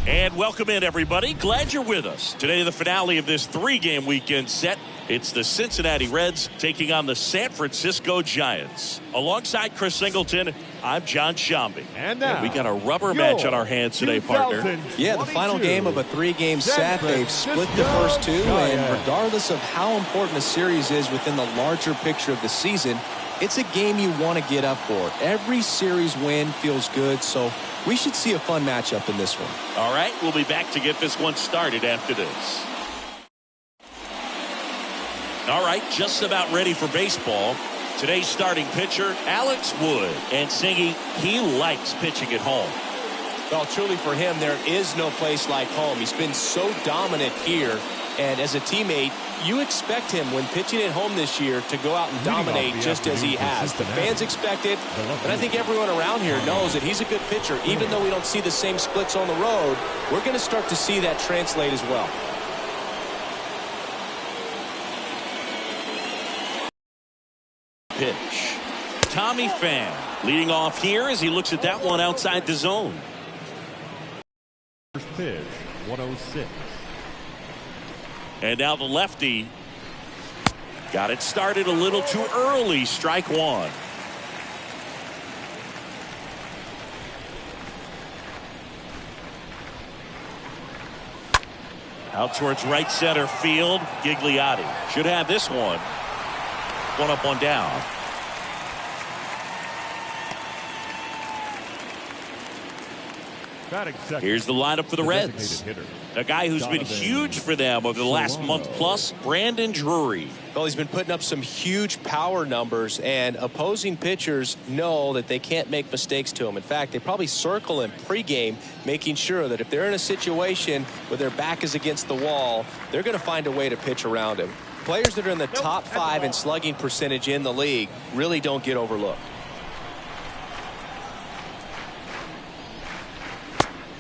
And welcome in, everybody. Glad you're with us. Today, the finale of this three-game weekend set. It's the Cincinnati Reds taking on the San Francisco Giants. Alongside Chris Singleton, I'm John Shambi. And now, we got a rubber match on our hands today, partner. Yeah, the final game of a three-game set. They've split the first two, and regardless of how important a series is within the larger picture of the season, it's a game you want to get up for. Every series win feels good, so we should see a fun matchup in this one. All right, we'll be back to get this one started after this. All right, just about ready for baseball. Today's starting pitcher, Alex Wood. And Singy, he likes pitching at home. Well, truly for him, there is no place like home. He's been so dominant here. And as a teammate, you expect him when pitching at home this year to go out and dominate just as he has. The fans expect it, and I think everyone around here knows that he's a good pitcher. Even though we don't see the same splits on the road, we're going to start to see that translate as well. Pitch. Tommy Pham leading off here as he looks at that one outside the zone. First pitch, 106. And now the lefty got it started a little too early. Strike one. Out towards right center field. Gigliotti should have this one. One up, one down. Here's the lineup for the Reds. A guy who's been huge for them over the last month plus, Brandon Drury. Well, he's been putting up some huge power numbers, and opposing pitchers know that they can't make mistakes to him. In fact, they probably circle him pregame, making sure that if they're in a situation where their back is against the wall, they're going to find a way to pitch around him. Players that are in the top 5 in slugging percentage in the league really don't get overlooked.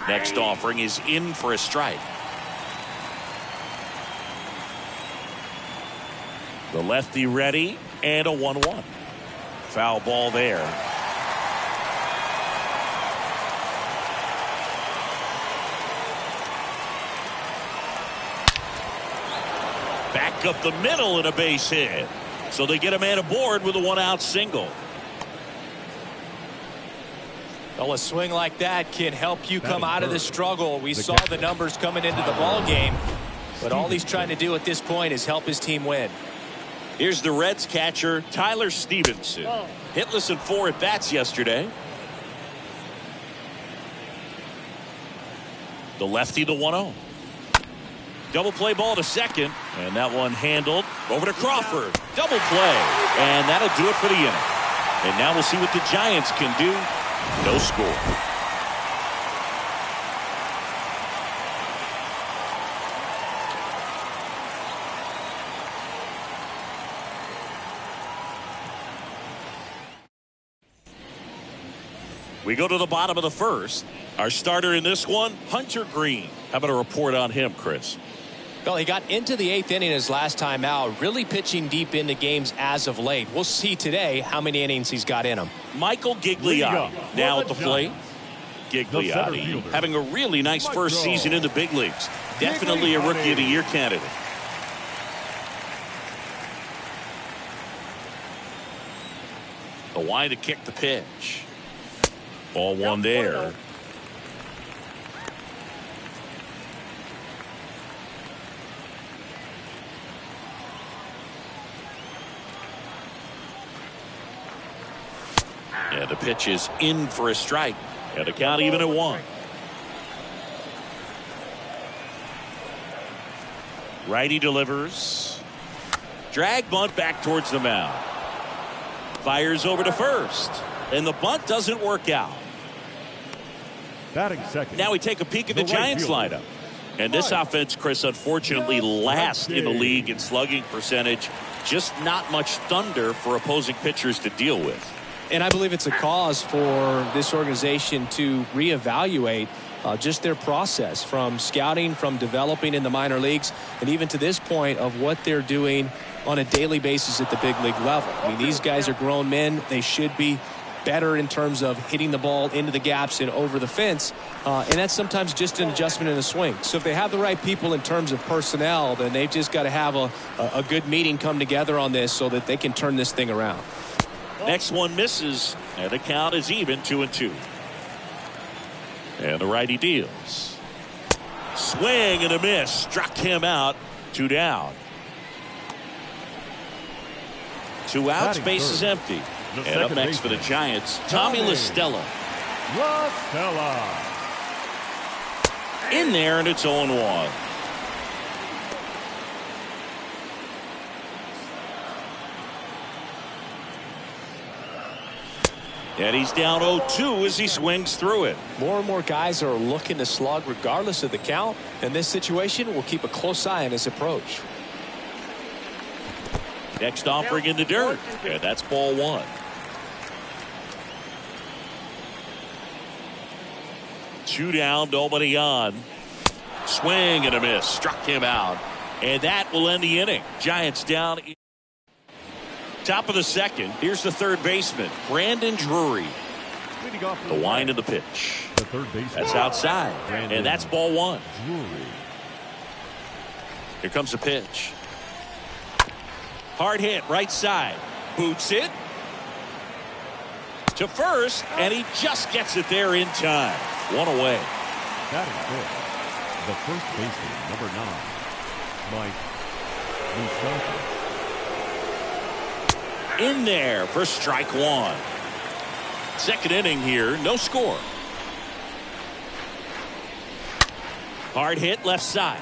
Next offering is in for a strike. The lefty ready, and a 1-1. Foul ball there. Back up the middle and a base hit. So they get a man aboard with a 1-out single. Well, a swing like that can help you come out of the struggle. We saw the numbers coming into the ball game, but all he's trying to do at this point is help his team win. Here's the Reds catcher, Tyler Stevenson. Hitless in 4 at-bats yesterday. The lefty, the 1-0. Double play ball to second, and that one handled over to Crawford. Double play, and that'll do it for the inning. And now we'll see what the Giants can do. No score. We go to the bottom of the first. Our starter in this one, Hunter Green. How about a report on him, Chris? Well, he got into the 8th inning his last time out, really pitching deep into games as of late. We'll see today how many innings he's got in him. Michael Gigliotti now at the plate. Gigliotti having a really nice first season in the big leagues. Definitely a Rookie of the Year candidate. Kawhi to kick the pitch. Ball one there. And the pitch is in for a strike. And the count even at 1. Righty delivers. Drag bunt back towards the mound. Fires over to first. And the bunt doesn't work out. Batting second. Now we take a peek at the Giants lineup. And this offense, Chris, unfortunately last in the league in slugging percentage. Just not much thunder for opposing pitchers to deal with. And I believe it's a cause for this organization to reevaluate just their process from scouting, from developing in the minor leagues, and even to this point of what they're doing on a daily basis at the big league level. I mean, these guys are grown men. They should be better in terms of hitting the ball into the gaps and over the fence. And that's sometimes just an adjustment in a swing. So if they have the right people in terms of personnel, then they've just got to have a good meeting come together on this so that they can turn this thing around. Next one misses, and the count is even 2-2. And the righty deals. Swing and a miss. Struck him out. 2 down. 2 outs. Base is empty. And up next for the Giants, Tommy La Stella. In there, and it's 0-1. And he's down 0-2 as he swings through it. More and more guys are looking to slug regardless of the count. In this situation, we'll keep a close eye on his approach. Next offering in the dirt. And that's ball 1. Two down, nobody on. Swing and a miss. Struck him out. And that will end the inning. Giants down. Top of the second. Here's the third baseman, Brandon Drury. The wind of the pitch. The third baseman. That's outside. And that's ball 1. Here comes the pitch. Hard hit, right side. Boots it to first, and he just gets it there in time. One away. That is good. The first baseman, number 9, Mike Moustakas. In there for strike 1. Second inning here, no score. Hard hit left side.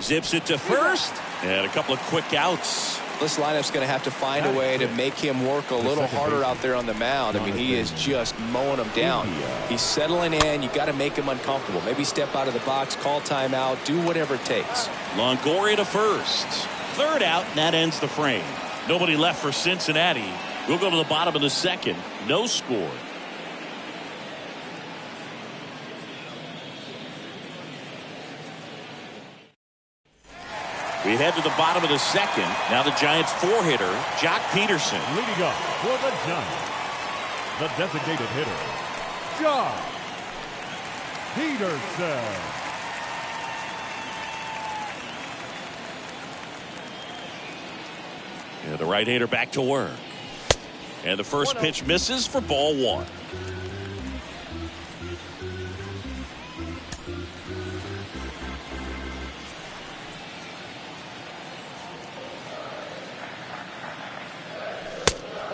Zips it to first, and a couple of quick outs. This lineup's going to have to find a way to make him work a little harder out there on the mound. I mean, he is just mowing them down. He's settling in. You got to make him uncomfortable. Maybe step out of the box, call timeout, do whatever it takes. Longoria to first. Third out, and that ends the frame. Nobody left for Cincinnati. We'll go to the bottom of the second. No score. We head to the bottom of the second. Now the Giants 4-hitter, Jock Peterson. Leading up for the Giants, the designated hitter, Jock Peterson. Yeah, the right-hander back to work. And the first pitch misses for ball 1.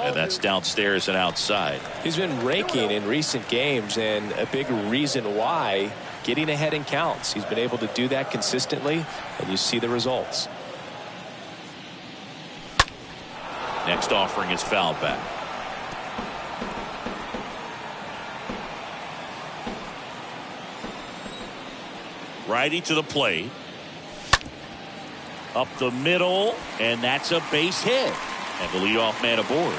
And that's downstairs and outside. He's been raking in recent games, and a big reason why, getting ahead in counts. He's been able to do that consistently, and you see the results. Next offering is fouled back. Righty to the plate. Up the middle, and that's a base hit. And the leadoff man aboard.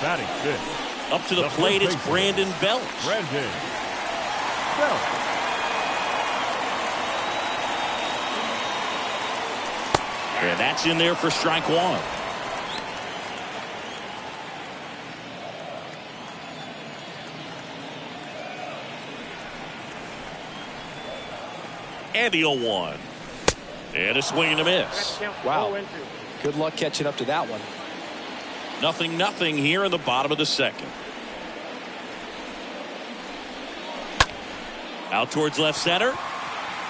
Batting fifth, Up to the plate, it's Brandon Belt. Brandon Belt. And that's in there for strike one. And the 0-1. And a swing and a miss. Wow. Good luck catching up to that one. 0-0 here in the bottom of the second. Out towards left center.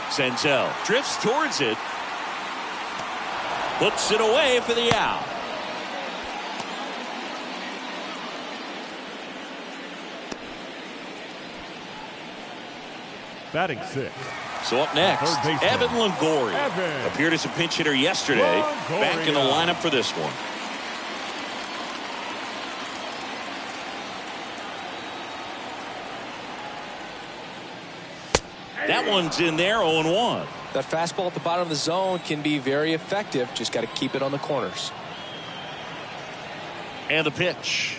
Senzel drifts towards it. Puts it away for the out. Batting sixth. So up next, Evan Longoria. Evan. Appeared as a pinch hitter yesterday. Longoria. Back in the lineup for this one. That one's in there, 0-1. That fastball at the bottom of the zone can be very effective. Just got to keep it on the corners. And the pitch.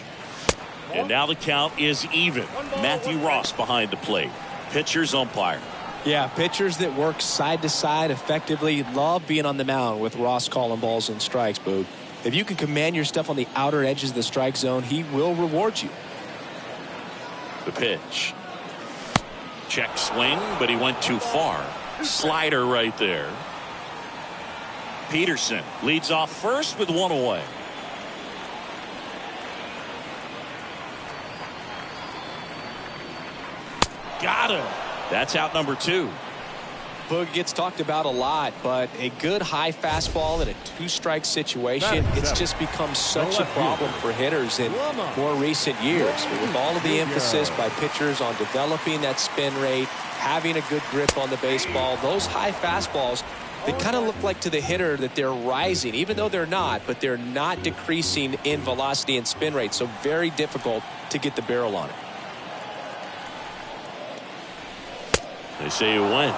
And now the count is even. Matthew Ross behind the plate. Pitcher's umpire. Yeah, pitchers that work side to side effectively love being on the mound with Ross calling balls and strikes, Boog. If you can command your stuff on the outer edges of the strike zone, he will reward you. The pitch. Check swing, but he went too far. Slider right there. Peterson leads off first with one away. Got him. That's out number 2. Boog gets talked about a lot, but a good high fastball in a 2-strike situation, it's just become such a problem for hitters in more recent years. But with all of the emphasis by pitchers on developing that spin rate, having a good grip on the baseball, those high fastballs, they kind of look like to the hitter that they're rising, even though they're not, but they're not decreasing in velocity and spin rate. So very difficult to get the barrel on it. They say you win.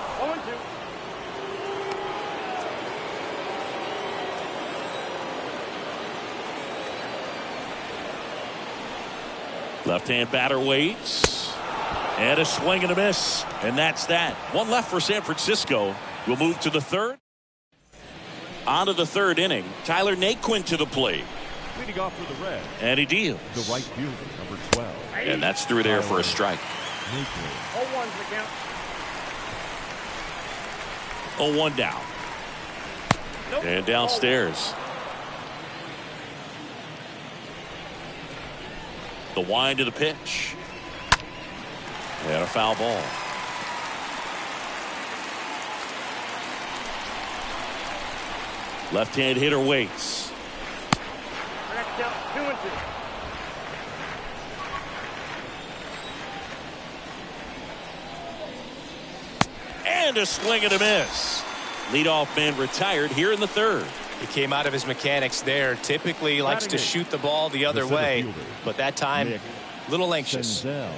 Left-hand batter waits. And a swing and a miss. And that's that. One left for San Francisco. We'll move to the third. On to the third inning. Tyler Naquin to the plate. Leading off for the Reds. And he deals. The right fielder, number 12. And that's through there for a strike. 0-1's the count. 0-1 down. And downstairs. The wind of the pitch. And a foul ball. Left-hand hitter waits. Next count, 2-2. And a swing and a miss. Leadoff man retired here in the third. He came out of his mechanics there. Typically likes to shoot the ball the other way, but that time, a little anxious. Senzel.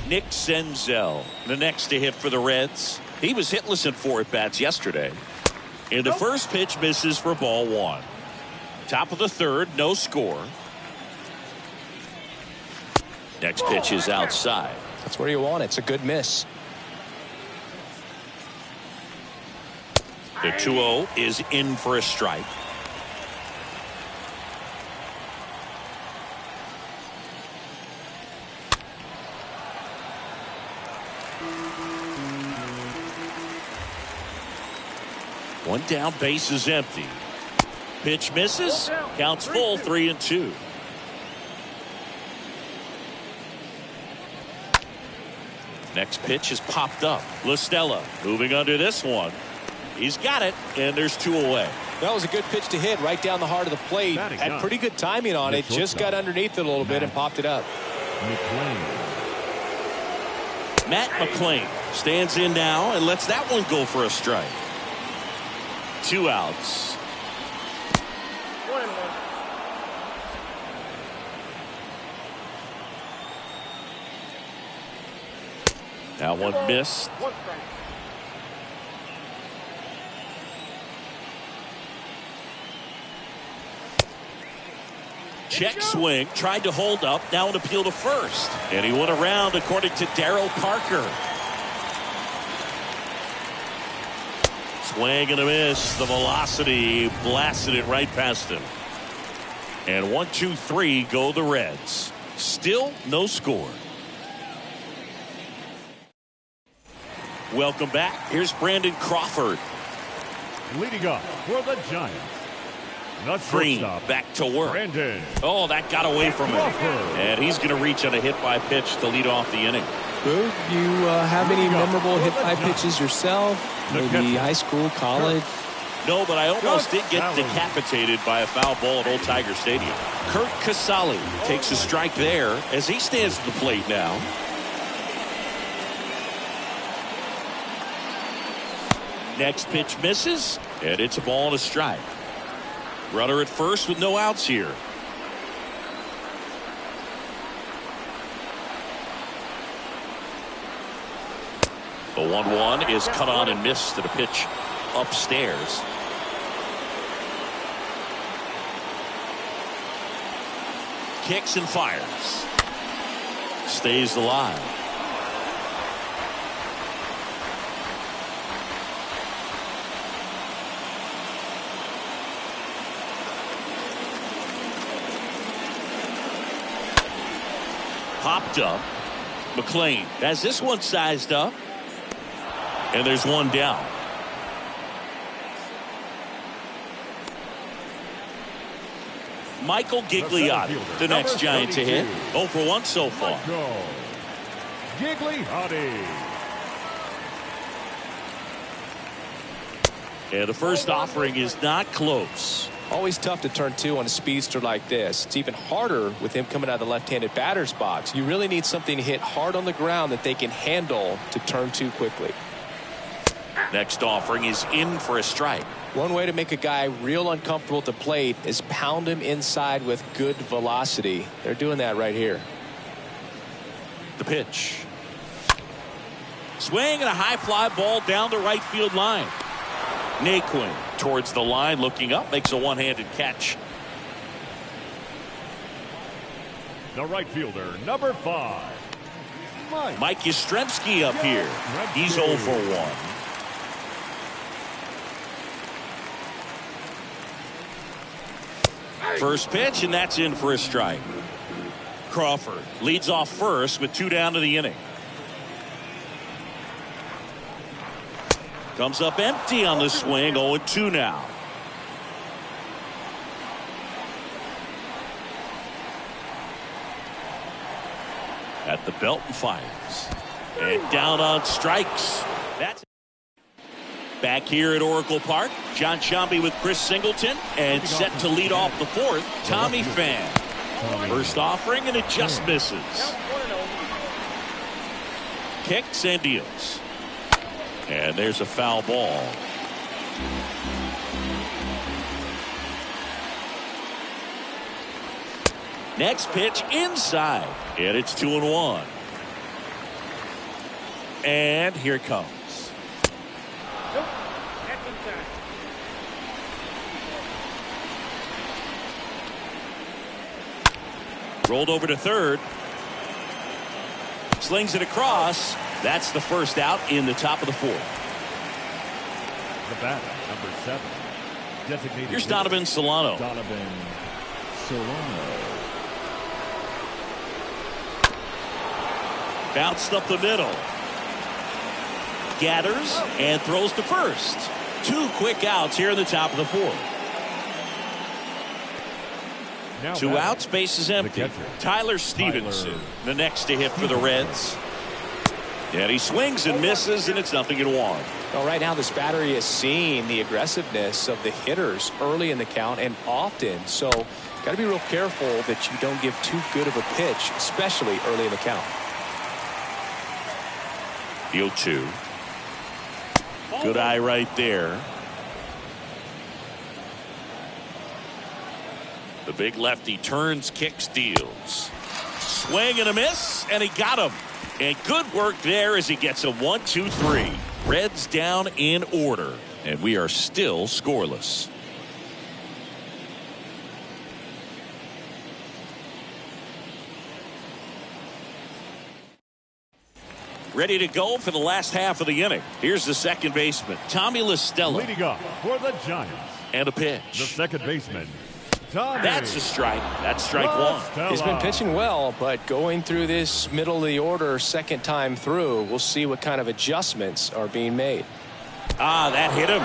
Nick Senzel, the next to hit for the Reds. He was hitless in 4 at-bats yesterday. And the first pitch misses for ball 1. Top of the third, no score. Next pitch is outside. That's where you want it. It's a good miss. The 2-0 is in for a strike. One down, base is empty. Pitch misses. Counts full, 3-2. Next pitch is popped up. LaStella moving under this one. He's got it, and there's 2 away. That was a good pitch to hit right down the heart of the plate. Had pretty good timing on it. Just got underneath it a little bit and popped it up. Matt McLain stands in now and lets that one go for a strike. 2 outs. 1-1. Now one missed. 1 strike. Check swing, tried to hold up, now an appeal to first. And he went around according to Darryl Parker. Swing and a miss. The velocity blasted it right past him. And 1, 2, 3 go the Reds. Still no score. Welcome back. Here's Brandon Crawford. Leading up for the Giants. The Green shortstop, back to work. Brandon. Oh, that got away from him. Crawford. And he's going to reach on a hit-by-pitch to lead off the inning. Boog, you have any memorable hit-by pitches yourself? Maybe high school, college? No, but I almost did get decapitated by a foul ball at Old Tiger Stadium. Kurt Casale takes a strike there as he stands at the plate now. Next pitch misses, and it's a ball and a strike. Runner at first with no outs here. The 1-1 is cut on and missed to the pitch upstairs. Kicks and fires. Stays alive. Popped up. McLean has this one sized up. And there's one down. Michael Gigliotti, the next Giant to hit. 0 for 1 so far. Gigliotti. And the first offering is not close. Always tough to turn 2 on a speedster like this. It's even harder with him coming out of the left-handed batter's box. You really need something to hit hard on the ground that they can handle to turn 2 quickly. Next offering is in for a strike. One way to make a guy real uncomfortable at the plate is pound him inside with good velocity. They're doing that right here. The pitch. Swing and a high fly ball down the right field line. Naquin towards the line, looking up, makes a one-handed catch. The right fielder, number 5. Mike Yastrzemski up here. He's 0 for 1. First pitch, and that's in for a strike. Crawford leads off first with 2 down to the inning. Comes up empty on the swing. 0-2 now. At the belt and fires. And down on strikes. That's back here at Oracle Park. John Sciambi with Chris Singleton. And set to lead off the 4th, Tommy Pham. First offering, and it just misses. Kicks and deals. And there's a foul ball. Next pitch inside. And it's 2-1. And here it comes. Rolled over to third. Slings it across. That's the first out in the top of the 4th. The batter, number 7. Designated Here's Donovan Solano. Donovan Solano. Bounced up the middle. Gathers and throws to first. 2 quick outs here in the top of the 4th. Now 2 batter, outs, base is empty. Tyler Stevenson, the next to hit for the Reds. And he swings and misses, and it's 0-1. Well, right now this battery is seeing the aggressiveness of the hitters early in the count and often. So got to be real careful that you don't give too good of a pitch, especially early in the count. The 0-2. Good eye right there. The big lefty turns, kicks, deals. Swing and a miss, and he got him. And good work there as he gets a 1-2-3. Reds down in order, and we are still scoreless. ready to go for the last half of the inning. Here's the second baseman, Tommy La Stella. Leading up for the Giants, And a the pitch. second baseman, Tommy That's a strike. That's strike one. He's been pitching well, but going through this middle of the order second time through, we'll see what kind of adjustments are being made. That hit him.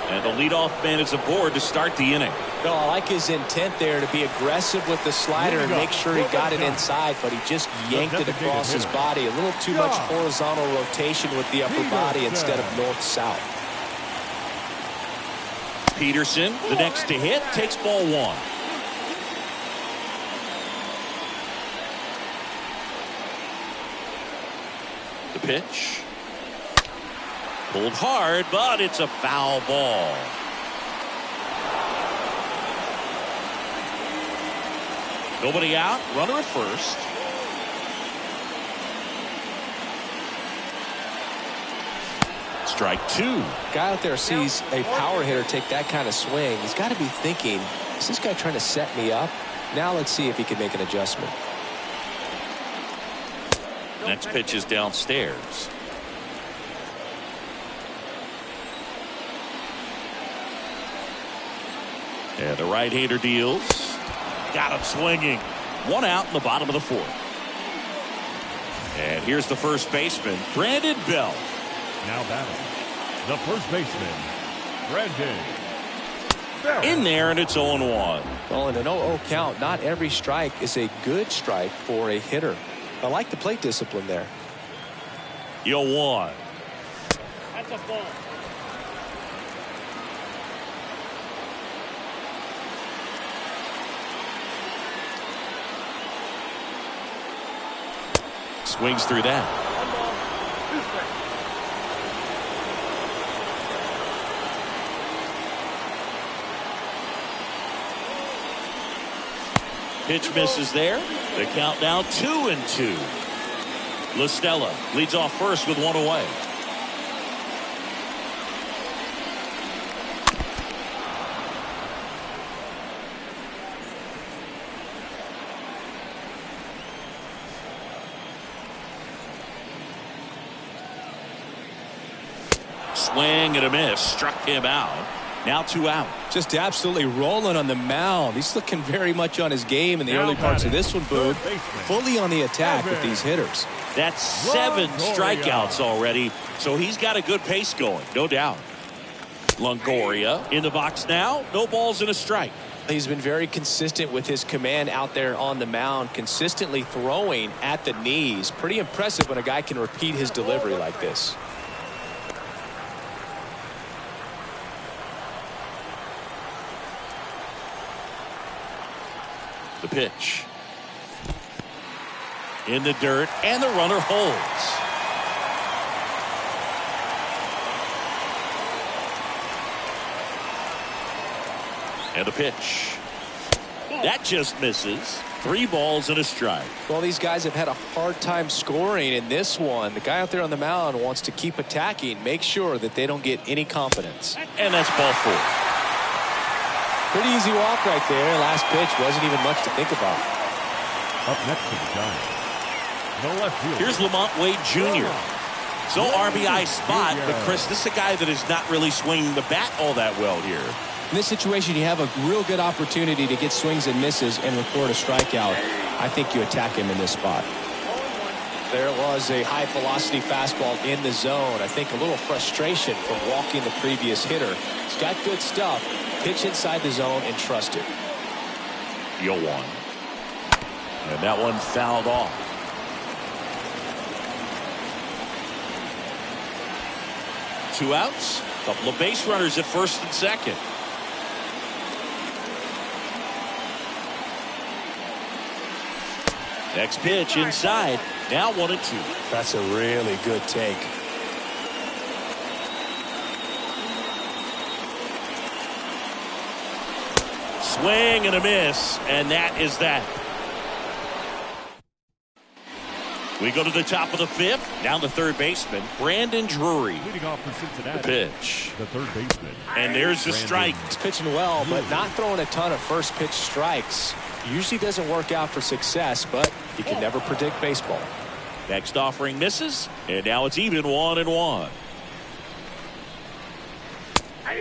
And the leadoff man is aboard to start the inning. No, I like his intent there to be aggressive with the slider and make sure he got it inside, but he just yanked it across his body. A little too much horizontal rotation with the upper body instead of north-south. Peterson, the next to hit, takes ball one. The pitch. Pulled hard, but it's a foul ball. Nobody out, runner at first. Strike two. Guy out there sees a power hitter take that kind of swing. He's got to be thinking, is this guy trying to set me up? Now let's see if he can make an adjustment. Next pitch is downstairs. And the right-hander deals. Got him swinging. One out in the bottom of the fourth. And here's the first baseman, Brandon Belt. now batting, the first baseman, Brandon Belt. In there, and it's 0-1. Well, in an 0-0 count, not every strike is a good strike for a hitter. I like the plate discipline there. 0-1. That's a ball. Swings through that. 1 ball, 2 strikes. Pitch misses there. The count now 2-2. La Stella leads off first with one away. Swing and a miss. Struck him out. Now 2 out. Just absolutely rolling on the mound. He's looking very much on his game in the early parts of this one, Boog. Fully on the attack with these hitters. That's 7 strikeouts already, so he's got a good pace going, no doubt. Longoria in the box now. No balls and a strike. He's been very consistent with his command out there on the mound, consistently throwing at the knees. Pretty impressive when a guy can repeat his delivery like this. The pitch. In the dirt, and the runner holds. And the pitch. That just misses. 3 balls and a strike. Well, these guys have had a hard time scoring in this one. The guy out there on the mound wants to keep attacking, make sure that they don't get any confidence. And that's ball 4. Pretty easy walk right there. Last pitch wasn't even much to think about. Up next to the Giants, the left fielder. Here's Lamont Wade Jr. So RBI spot, but Chris, this is a guy that is not really swinging the bat all that well here. In this situation, you have a real good opportunity to get swings and misses and record a strikeout. I think you attack him in this spot. There was a high velocity fastball in the zone. I think a little frustration from walking the previous hitter. He's got good stuff. Pitch inside the zone and trust it. 0-1. And that one fouled off. Two outs. Couple of base runners at first and second. Next pitch inside. Now 1-2. That's a really good take. Swing and a miss, and that is that. We go to the top of the 5th. Down the third baseman, Brandon Drury. Leading off for Cincinnati, The pitch. the third baseman. And there's the strike. He's pitching well, but not throwing a ton of first pitch strikes. Usually doesn't work out for success, but you can never predict baseball. Next offering misses, and now it's even 1-1.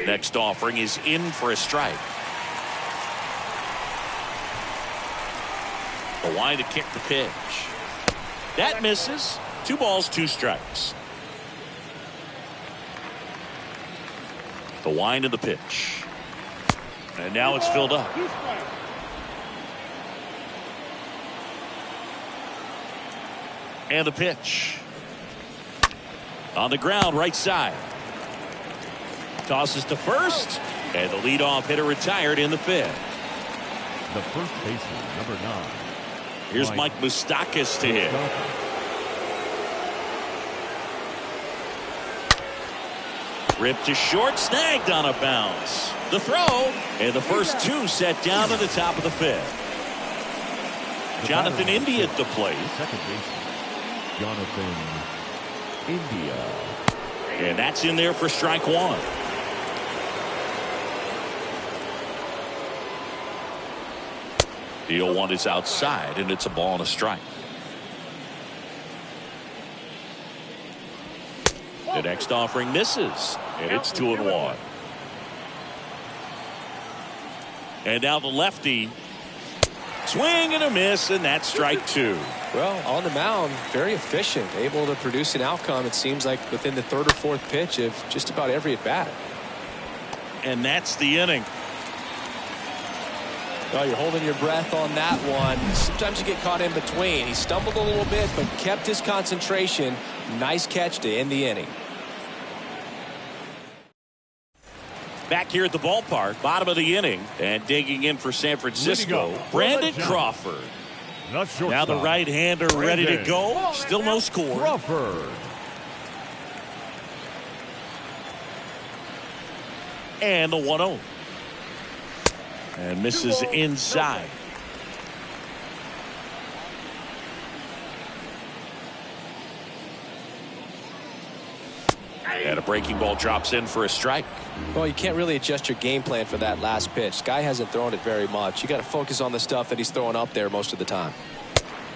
Next offering is in for a strike. The wind to kick the pitch. That misses. 2 balls, 2 strikes. The wind of the pitch. And now it's filled up. And the pitch. On the ground, right side. Tosses to first. And the leadoff hitter retired in the 5th. The first baseman, number 9. Here's Mike Moustakas to hit. Ripped to short, snagged on a bounce. The throw, and the first 2 set down at the top of the 5th. Jonathan India at the plate. Second baseman, Jonathan India. And that's in there for strike 1. The 0-1 is outside, and it's a ball and a strike. The next offering misses, and it's 2-1. And now the lefty. Swing and a miss, and that's strike 2. Well, on the mound, very efficient, able to produce an outcome, it seems like, within the 3rd or 4th pitch of just about every at-bat. And that's the inning. Well, you're holding your breath on that one. Sometimes you get caught in between. He stumbled a little bit, but kept his concentration. Nice catch to end the inning. Back here at the ballpark, bottom of the inning, and digging in for San Francisco, Brandon Crawford. Now the right-hander ready to go. Still no score. Crawford. And the 1-0. And misses inside. And a breaking ball drops in for a strike. Well, you can't really adjust your game plan for that last pitch. Guy hasn't thrown it very much. You got to focus on the stuff that he's throwing up there most of the time.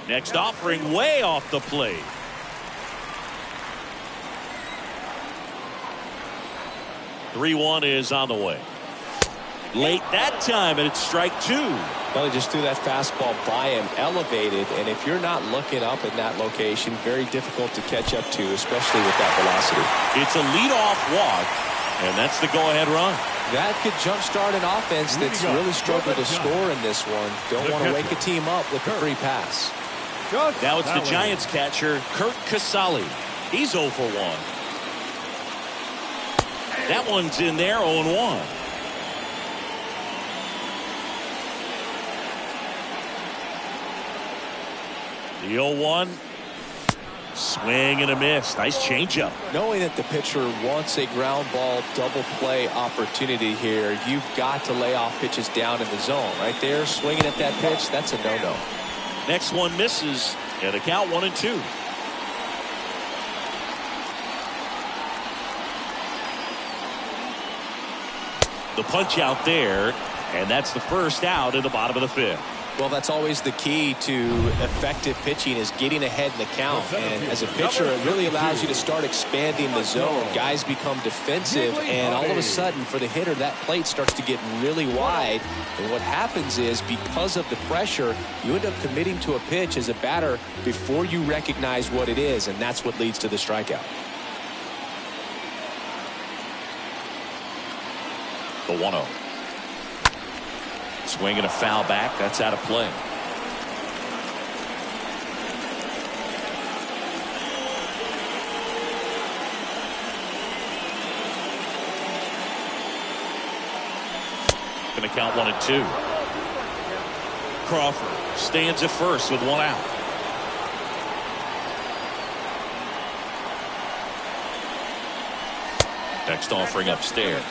Next offering way off the plate. (3-1) is on the way. Late that time, and it's strike 2. Well, he just threw that fastball by him, elevated, and if you're not looking up in that location, very difficult to catch up to, especially with that velocity. It's a leadoff walk, and that's the go-ahead run. That could jumpstart an offense that's really struggled to score in this one. Don't want to wake a team up with a free pass. Now it's the Giants catcher, Kurt Casale. He's 0 for 1. That one's in there, 0-1. The 0-1. Swing and a miss. Nice changeup. Knowing that the pitcher wants a ground ball double play opportunity here, you've got to lay off pitches down in the zone. Right there, swinging at that pitch, that's a no-no. Next one misses, and the count 1-2. The punch out there, and that's the first out in the bottom of the 5th. Well, that's always the key to effective pitching, is getting ahead in the count. And as a pitcher, it really allows you to start expanding the zone. Guys become defensive, and all of a sudden, for the hitter, that plate starts to get really wide. And what happens is, because of the pressure, you end up committing to a pitch as a batter before you recognize what it is, and that's what leads to the strikeout. The 1-0. Swing and a foul back. That's out of play. Going to count 1-2. Crawford stands at first with 1 out. Next offering upstairs.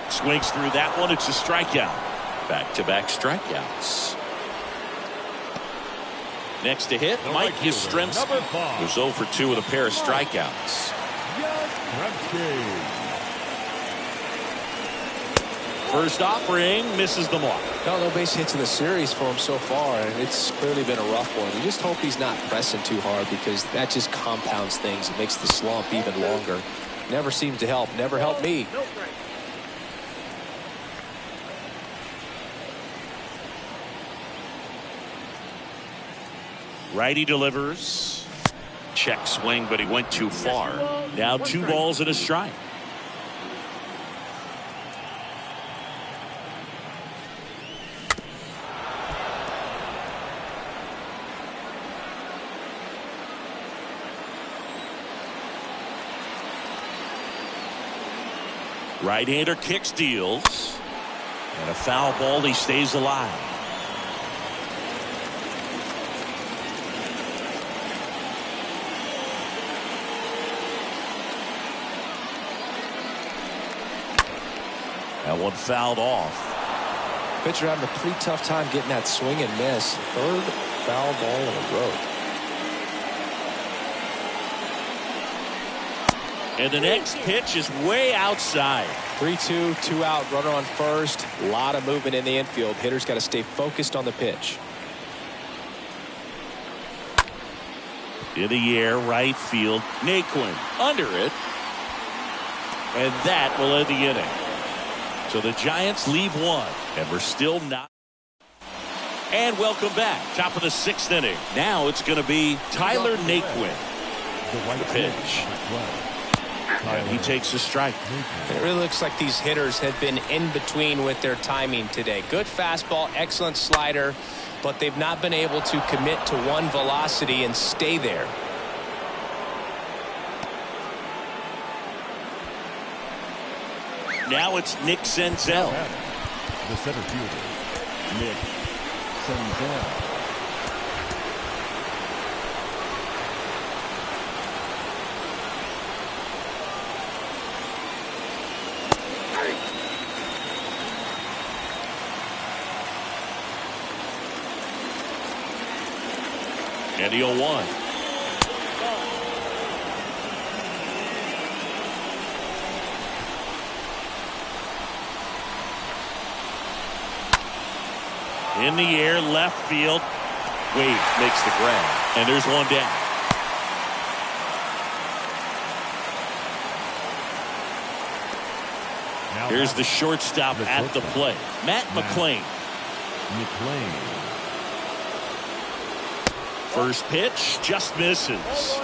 Swings through that one. It's a strikeout. Back-to-back strikeouts. Next to hit, Mike Yastrzemski, who's 0 for 2 with a pair of strikeouts. First offering misses the mark. No base hits in the series for him so far, and it's clearly been a rough one. You just hope he's not pressing too hard, because that just compounds things. It makes the slump even longer. Never seems to help. Never helped me. Righty delivers. Check swing, but he went too far. Now 2 balls and a strike. Right-hander kicks, deals. And a foul ball, he stays alive. That one fouled off. Pitcher having a pretty tough time getting that swing and miss. 3rd foul ball in a row. And the next pitch is way outside. 3-2, 2 out, runner on first. A lot of movement in the infield. Hitter's got to stay focused on the pitch. In the air, right field. Naquin under it. And that will end the inning. So the Giants leave 1, and we're still not. And welcome back. Top of the 6th inning. Now it's going to be Tyler Naquin. The pitch. And he takes a strike. It really looks like these hitters have been in between with their timing today. Good fastball, excellent slider, but they've not been able to commit to one velocity and stay there. Now it's Nick Senzel. The center fielder, Nick Senzel. And the 0-1. In the air, left field. Wade makes the grab. And there's one down. Here's the shortstop at the plate. Matt McLain. First pitch just misses.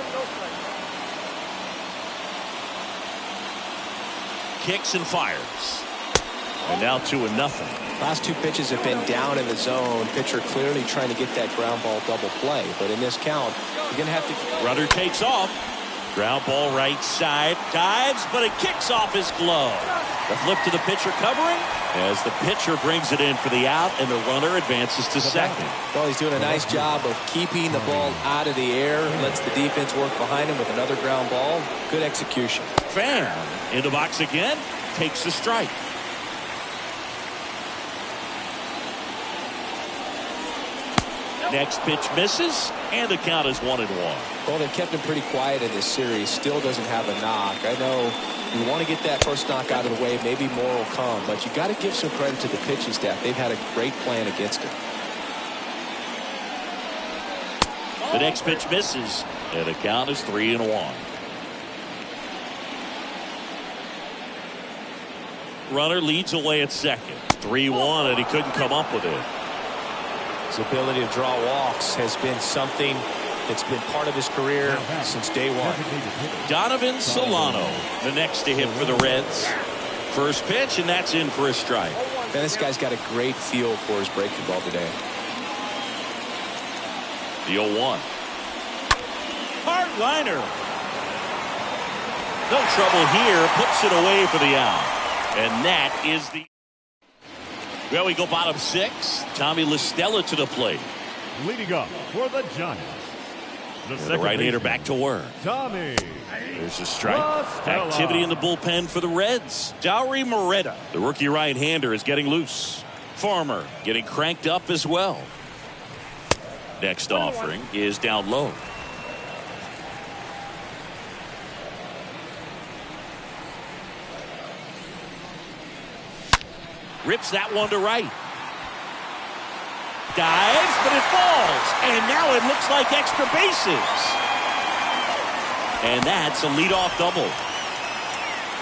Kicks and fires. And now 2-0. Last 2 pitches have been down in the zone. Pitcher clearly trying to get that ground ball double play. But in this count, you're going to have to. Runner takes off. Ground ball right side. Dives, but it kicks off his glove. The flip to the pitcher covering as the pitcher brings it in for the out, and the runner advances to second. Well, he's doing a nice job of keeping the ball out of the air. Lets the defense work behind him with another ground ball. Good execution. Pham in the box again. Takes the strike. Next pitch misses, and the count is 1-1. Well, they've kept him pretty quiet in this series. Still doesn't have a knock. I know you want to get that first knock out of the way. Maybe more will come, but you got to give some credit to the pitching staff. They've had a great plan against him. The next pitch misses, and the count is 3-1. Runner leads away at second. 3-1, and he couldn't come up with it. His ability to draw walks has been something that's been part of his career since day one. Donovan Solano, the next to hit for the Reds. First pitch, and that's in for a strike. Man, this guy's got a great feel for his breaking ball today. The 0-1. Hardliner. No trouble here. Puts it away for the out. And that is the... Well, we go bottom 6. Tommy La Stella to the plate. Leading up for the Giants. The right-hander back to work. Tommy. There's a strike. La Stella. Activity in the bullpen for the Reds. Dauri Moreta, the rookie right-hander, is getting loose. Farmer getting cranked up as well. Next offering is down low. Rips that one to right. Dives, but it falls. And now it looks like extra bases. And that's a leadoff double.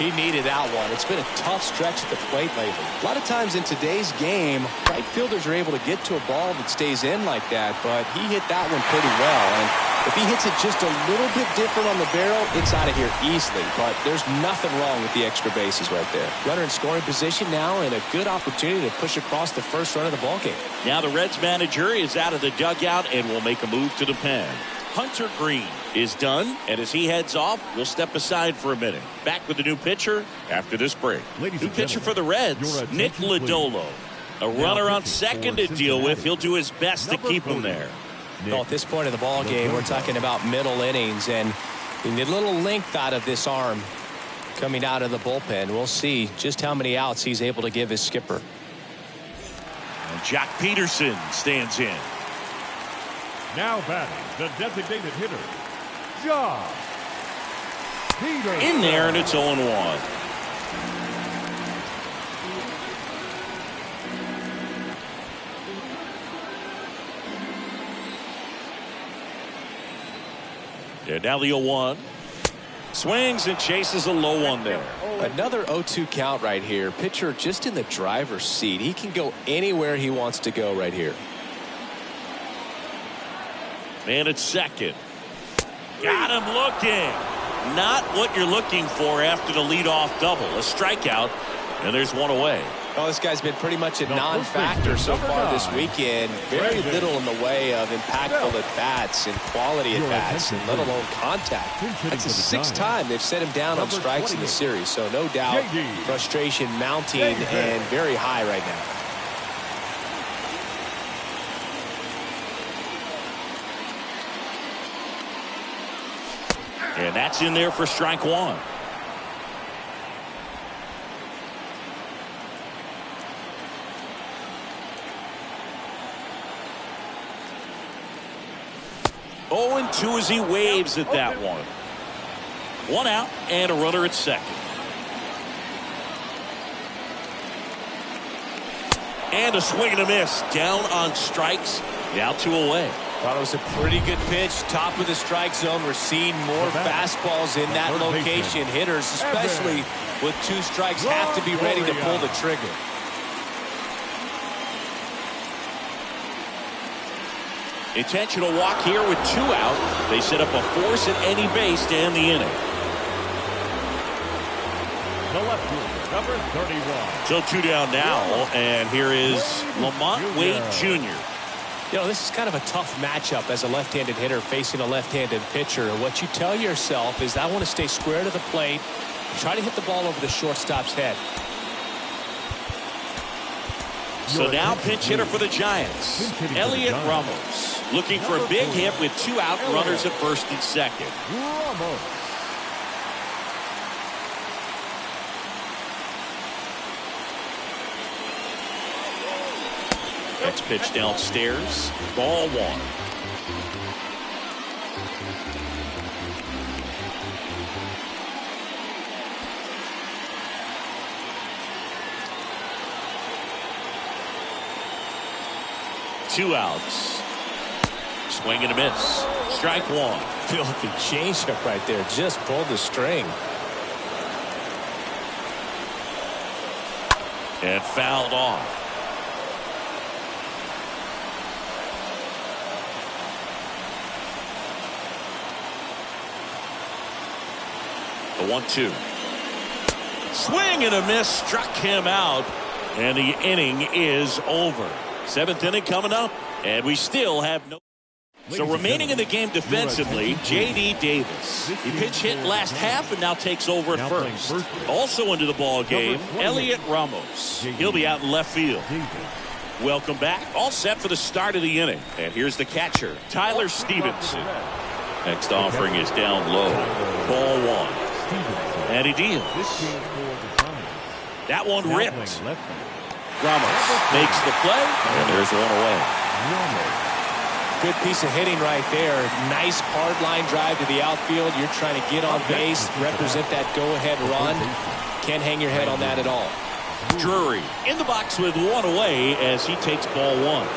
He needed that one. It's been a tough stretch at the plate lately. A lot of times in today's game, right fielders are able to get to a ball that stays in like that, but he hit that one pretty well. And if he hits it just a little bit different on the barrel, it's out of here easily. But there's nothing wrong with the extra bases right there. Runner in scoring position now, and a good opportunity to push across the first run of the ballgame. Now the Reds manager is out of the dugout and will make a move to the pen. Hunter Green is done, and as he heads off, we'll step aside for a minute. Back with the new pitcher after this break. New pitcher for the Reds, Nick Lodolo. A runner on second to deal with. He'll do his best to keep him there. Well, at this point of the ball game, we're talking about middle innings, and you need a little length out of this arm coming out of the bullpen. We'll see just how many outs he's able to give his skipper. And Jack Peterson stands in. Now batting, the designated hitter, Josh Peterson. In there, and it's 0-1. And now the 0-1. Swings and chases a low one there. Another 0-2 count right here. Pitcher just in the driver's seat. He can go anywhere he wants to go right here. Man at second. Got him looking. Not what you're looking for after the leadoff double. A strikeout, and there's one away. Oh, this guy's been pretty much a non-factor so far this weekend. Very little in the way of impactful at-bats and quality at-bats, and let alone contact. That's the sixth time they've set him down on strikes in the series, so no doubt frustration mounting and very high right now. And that's in there for strike one. Oh, and 2 as he waves at that one. One out and a runner at second. And a swing and a miss. Down on strikes. Now 2 away. Thought it was a pretty good pitch. Top of the strike zone. We're seeing more fastballs in that location. Hitters, especially with 2 strikes, have to be ready to pull the trigger. Intentional walk here with 2 out. They set up a force at any base to end the inning. The left fielder, number 31. So 2 down now, and here is Lamont Wade Jr. You know, this is kind of a tough matchup as a left-handed hitter facing a left-handed pitcher. And what you tell yourself is, I want to stay square to the plate, try to hit the ball over the shortstop's head. So now pinch hitter for the Giants, Elliot Ramos, looking for a big hit with 2 out, runners at first and second. Ramos. Next pitch downstairs, ball 1. Two outs. Swing and a miss. Strike 1. Filthy changeup right there. Just pulled the string. And fouled off. The 1-2. Swing and a miss. Struck him out. And the inning is over. 7th inning coming up, and we still have no. So remaining in the game defensively, J.D. Davis. He pinch hit last half and now takes over at first. Also into the ball game, Elliot Ramos. He'll be out in left field. Welcome back. All set for the start of the inning. And here's the catcher, Tyler Stevenson. Next offering is down low. Ball 1. And he deals. That one ripped. Ramos makes the play, and there's one away. good piece of hitting right there. Nice hard line drive to the outfield. You're trying to get on base, represent that go-ahead run. Can't hang your head on that at all. Drury in the box with one away as he takes ball one.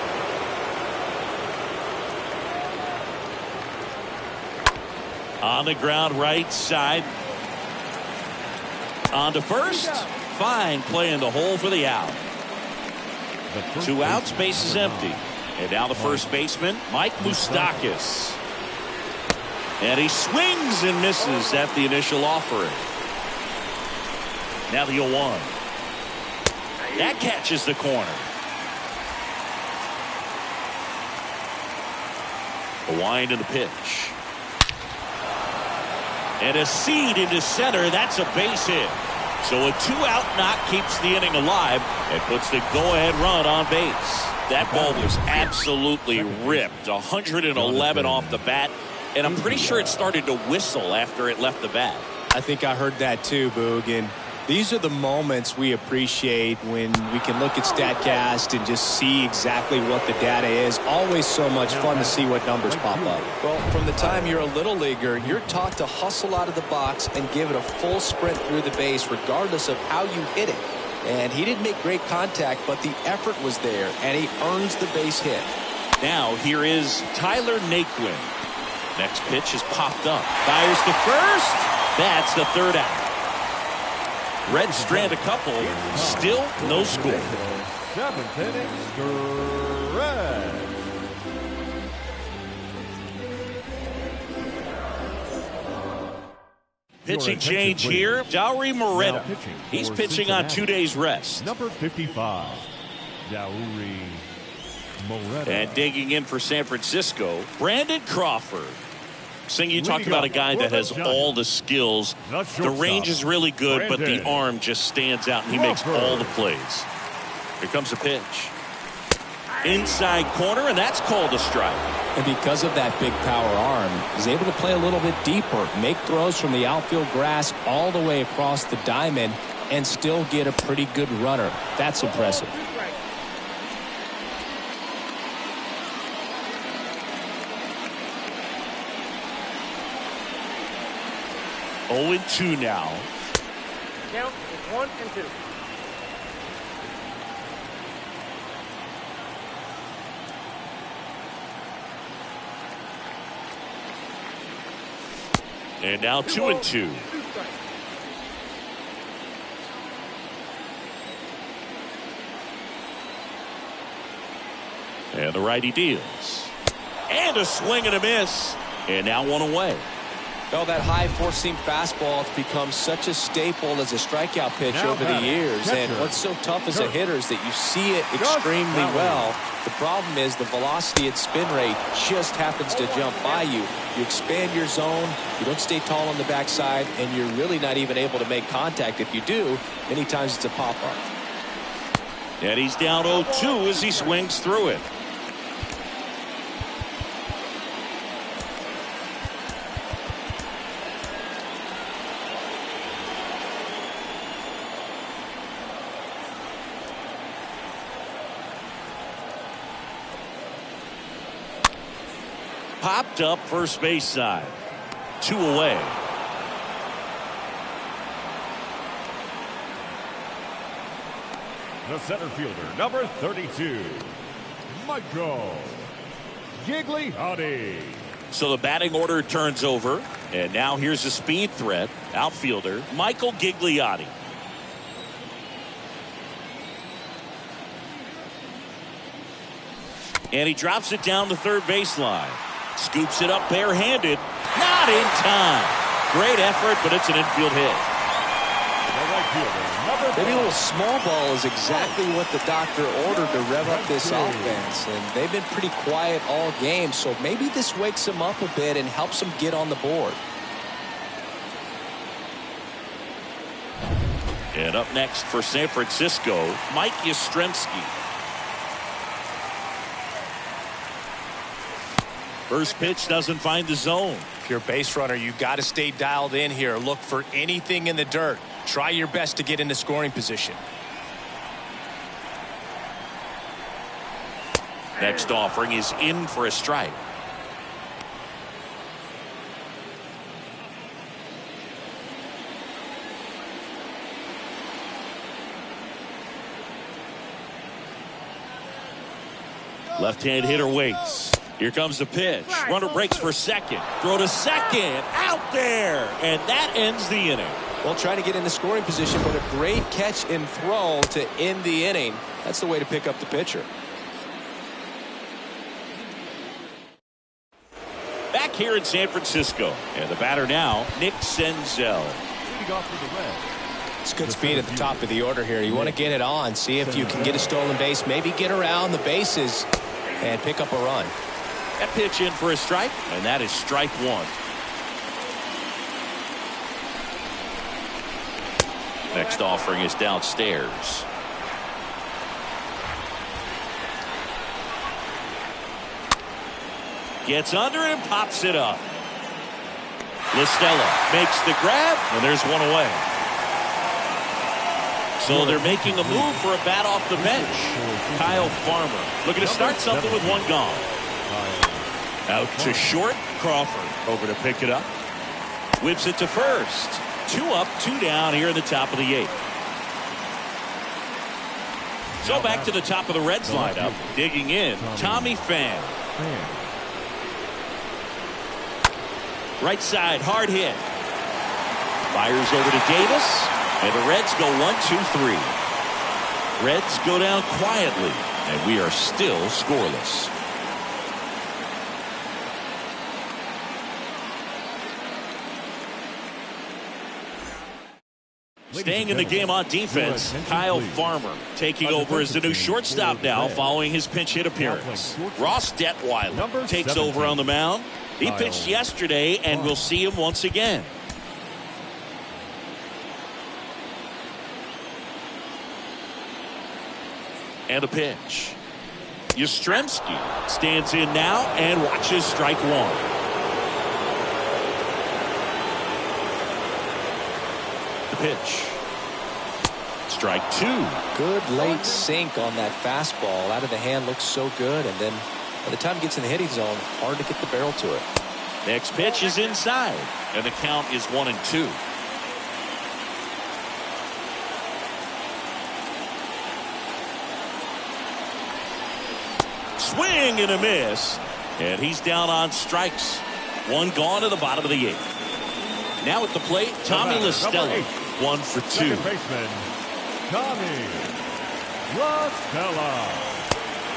On the ground right side. On to first. Fine play in the hole for the out. 2 outs, base is empty. And now the first baseman, Mike Moustakas. And he swings and misses at the initial offering. Now the 0-1. That catches the corner. The wind and the pitch. And a seed into center. That's a base hit. So a 2-out knock keeps the inning alive and puts the go-ahead run on base. That ball was absolutely ripped. 111 off the bat. And I'm pretty sure it started to whistle after it left the bat. I think I heard that too, Boog. And these are the moments we appreciate when we can look at StatCast and just see exactly what the data is. Always so much fun to see what numbers pop up. Well, from the time you're a little leaguer, you're taught to hustle out of the box and give it a full sprint through the base regardless of how you hit it. And he didn't make great contact, but the effort was there, and he earns the base hit. Now here is Tyler Naquin. Next pitch is popped up. Fires to first. That's the 3rd out. Reds strand a couple. Still no score. 7th inning, Reds. Pitching change here. Dauri Moreta. He's pitching on 2 days rest. Number 55, Dauri Moreta. And digging in for San Francisco, Brandon Crawford. Sing, you talk about a guy that has all the skills. The range is really good, but the arm just stands out, and he makes all the plays. Here comes a pitch. Inside corner, and that's called a strike. And because of that big power arm, he's able to play a little bit deeper, make throws from the outfield grass all the way across the diamond, and still get a pretty good runner. That's impressive. Oh, 0-2 now. Count is 1 and 2. And now 2-2. And the righty deals. And a swing and a miss. And now 1 away. Well, that high four-seam fastball has become such a staple as a strikeout pitch over the years. And what's so tough as a hitter is that you see it extremely well. The problem is the velocity and spin rate just happens to jump by you. You expand your zone, you don't stay tall on the backside, and you're really not even able to make contact. If you do, many times it's a pop-up. And he's down 0-2 as he swings through it. Popped up first base side. 2 away. The center fielder, number 32, Michael Gigliotti. So the batting order turns over. And now here's the speed threat. Outfielder Michael Gigliotti. And he drops it down the third baseline. Scoops it up barehanded. Not in time. Great effort, but it's an infield hit. Maybe a little small ball is exactly what the doctor ordered to rev up this offense. And they've been pretty quiet all game, so maybe this wakes them up a bit and helps them get on the board. And up next for San Francisco, Mike Yastrzemski. First pitch doesn't find the zone. If you're a base runner, you got to stay dialed in here. Look for anything in the dirt. Try your best to get into scoring position. Next offering is in for a strike. Left-hand hitter waits. Here comes the pitch. Runner breaks for second. Throw to second. Out there. And that ends the inning. Well, trying to get into scoring position, but a great catch and throw to end the inning. That's the way to pick up the pitcher. Back here in San Francisco. And the batter now, Nick Senzel. Leading off for the Reds. It's good speed at the top of the order here. You want to get it on, see if you can get a stolen base, maybe get around the bases and pick up a run. That pitch in for a strike, and that is strike one. Next offering is downstairs. Gets under it and pops it up. LaStella makes the grab, and there's one away. So they're making a move for a bat off the bench. Kyle Farmer looking to start something with one gone. Out to short. Crawford over to pick it up. Whips it to first. 2 up, 2 down here in the top of the 8th. So back to the top of the Reds lineup. Digging in, Tommy Pham. Right side, hard hit. Fires over to Davis. And the Reds go 1-2-3. Reds go down quietly, and we are still scoreless. Staying in the game on defense, Kyle Farmer taking over as the new shortstop now following his pinch hit appearance. Ross Detweiler takes over on the mound. He pitched yesterday, and we'll see him once again. And a pitch. Yastrzemski stands in now and watches strike one. The pitch. Strike two. Good late sink on that fastball. Out of the hand looks so good, and then by the time it gets in the hitting zone, hard to get the barrel to it. Next pitch is inside, and the count is 1-2. Swing and a miss, and he's down on strikes. One gone to the bottom of the 8th. Now at the plate, Tommy LaStella, 1 for 2. Second baseman, Tommy LaStella.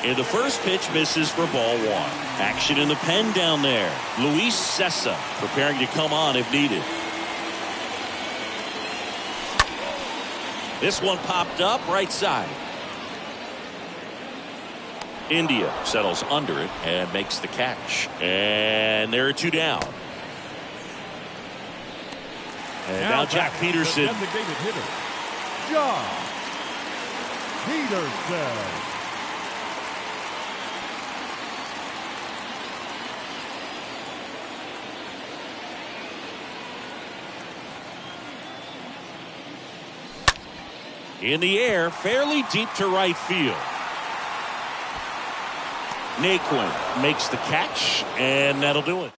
And the first pitch misses for ball 1. Action in the pen down there. Luis Cessa preparing to come on if needed. This one popped up right side. India settles under it and makes the catch. And there are 2 down. And now Jack Peterson. Designated hitter, Josh Peterson. In the air, fairly deep to right field. Naquin makes the catch, and that'll do it.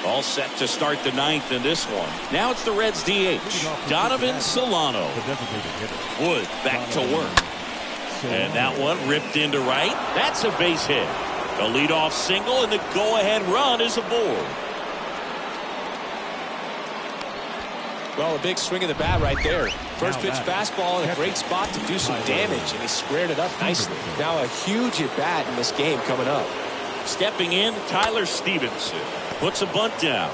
All set to start the 9th in this one. Now it's the Reds DH, Donovan Solano. Wood back to work. And that one ripped into right. That's a base hit. The leadoff single, and the go-ahead run is aboard. Well, a big swing of the bat right there. First pitch fastball in a great spot to do some damage, and he squared it up nicely. Now a huge at bat in this game coming up. Stepping in, Tyler Stevenson puts a bunt down.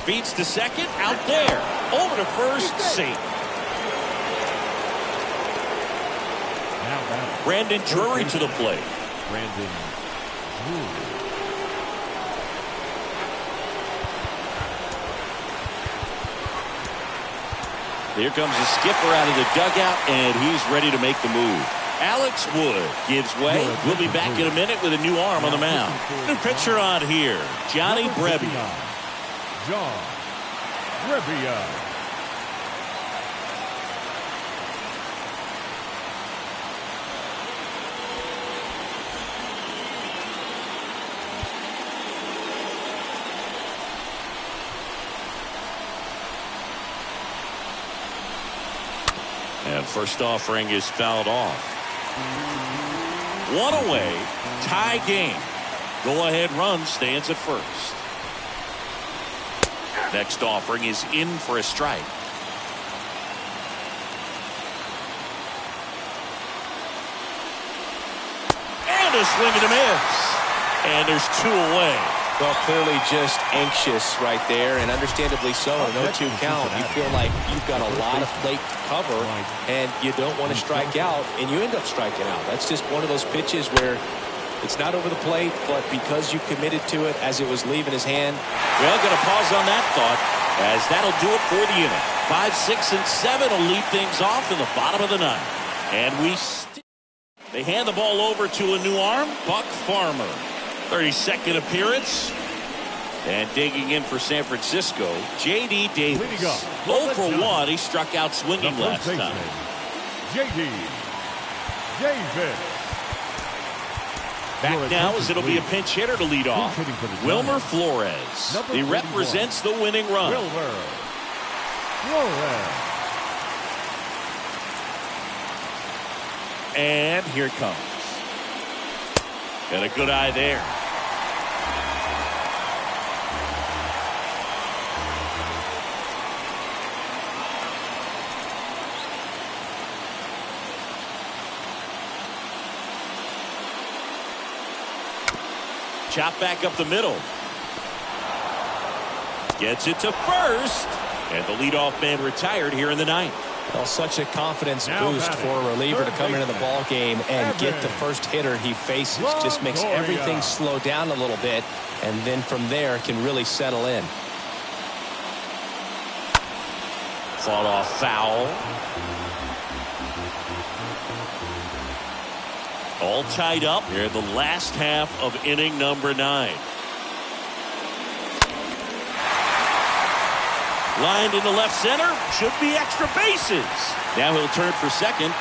Feeds to second, out there. Over to first, safe. Brandon Drury to the plate. Brandon Drury. Here comes the skipper out of the dugout, and he's ready to make the move. Alex Wood gives way. We'll be back in a minute with a new arm on the mound. New pitcher on here, Johnny Brebbia. John Brebbia. And first offering is fouled off. One away, tie game. Go-ahead run stands at first. Next offering is in for a strike. And a swing and a miss. And there's two away. Well, clearly just anxious right there, and understandably so. An 0-2 count, you feel like you've got a lot of plate to cover, and you don't want to strike out, and you end up striking out. That's just one of those pitches where it's not over the plate, but because you committed to it as it was leaving his hand. Well, going to pause on that thought, as that'll do it for the inning. 5, 6, and 7 will lead things off in the bottom of the ninth. And they hand the ball over to a new arm, Buck Farmer. 32nd appearance. And digging in for San Francisco, J.D. Davis. 0 for 1. He struck out swinging last time. J.D. Davis. Back now as it'll be a pinch hitter to lead off. Wilmer Flores. He represents the winning run. Wilmer Flores. And here it comes. And a good eye there. Chop back up the middle. Gets it to first. And the leadoff man retired here in the ninth. Well, such a confidence boost for a reliever to come into the ball game and get the first hitter he faces. Just makes everything slow down a little bit, and then from there can really settle in. Fought off foul. All tied up here in the last half of inning number 9. Lined into left center. Should be extra bases. Now he'll turn for second.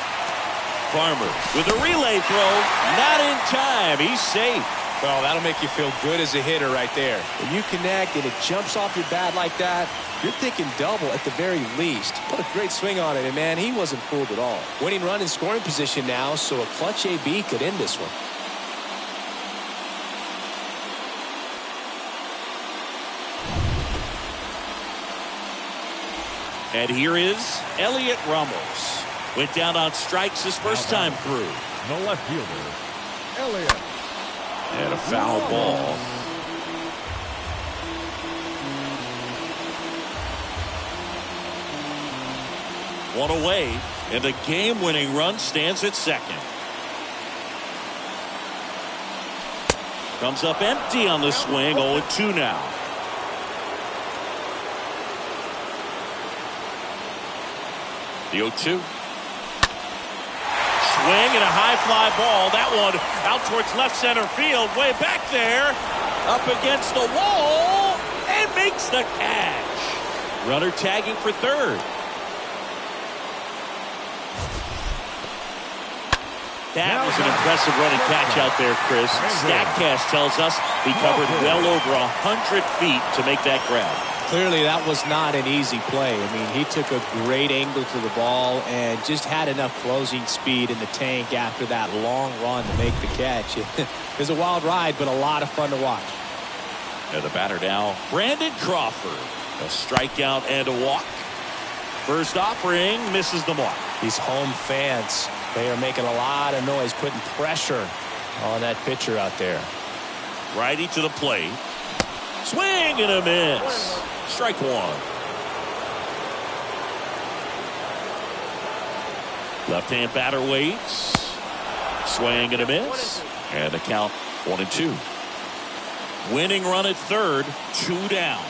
Farmer with a relay throw. Not in time. He's safe. Well, that'll make you feel good as a hitter right there. When you connect and it jumps off your bat like that, you're thinking double at the very least. Put a great swing on it, and man, he wasn't fooled at all. Winning run in scoring position now, so a clutch AB could end this one. And here is Elliot Ramos. Went down on strikes his first time through. The left fielder, Elliot. And a foul ball. One away, and the game-winning run stands at second. Comes up empty on the swing. 0-2 now. The 0-2. Swing and a high fly ball. That one out towards left center field. Way back there. Up against the wall. And makes the catch. Runner tagging for third. That was an impressive running catch out there, Chris. StatCast tells us he covered well over 100 feet to make that grab. Clearly, that was not an easy play. I mean, he took a great angle to the ball and just had enough closing speed in the tank after that long run to make the catch. It was a wild ride, but a lot of fun to watch. And the batter now, Brandon Crawford. A strikeout and a walk. First offering misses the mark. These home fans, they are making a lot of noise, putting pressure on that pitcher out there. Righty to the plate. Swing and a miss. Strike one. Left-hand batter waits. Swing and a miss. And the count 1-2. Winning run at third. 2 down.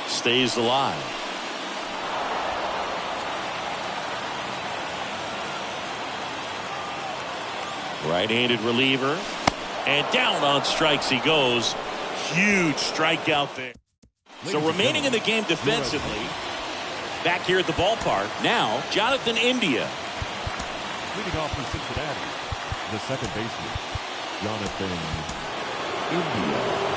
Stays alive. Right-handed reliever. And down on strikes he goes. Huge strikeout there. So remaining in the game defensively. Back here at the ballpark. Now, Jonathan India. Leading off for Cincinnati, the second baseman, Jonathan India.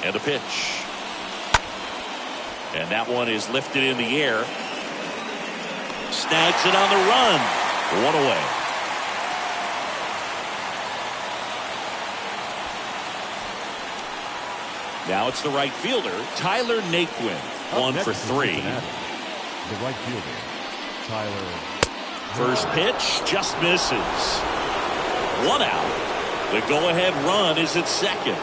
And a pitch. And that one is lifted in the air. Snags it on the run. One away. Now it's the right fielder, Tyler Naquin. One for 3. The right fielder, Tyler. First pitch just misses. 1 out. The go-ahead run is at second.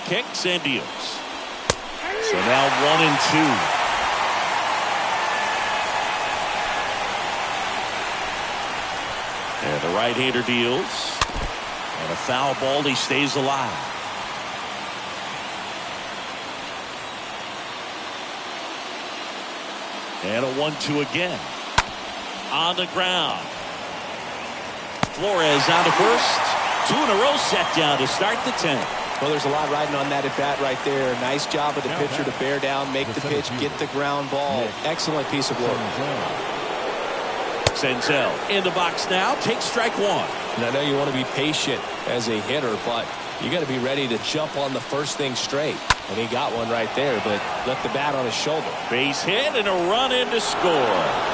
Kicks and deals. So now 1-2. And the right-hander deals. And a foul ball. He stays alive. And a 1-2 again. On the ground. Flores out to first. 2 in a row set down to start the 10th. Well, there's a lot riding on that at bat right there. Nice job of the pitcher to bear down, make the pitch, get the ground ball. Excellent piece of work. Senzel in the box now. Takes strike 1. And I know you want to be patient as a hitter, but you got to be ready to jump on the first thing straight. And he got one right there, but left the bat on his shoulder. Base hit and a run in to score.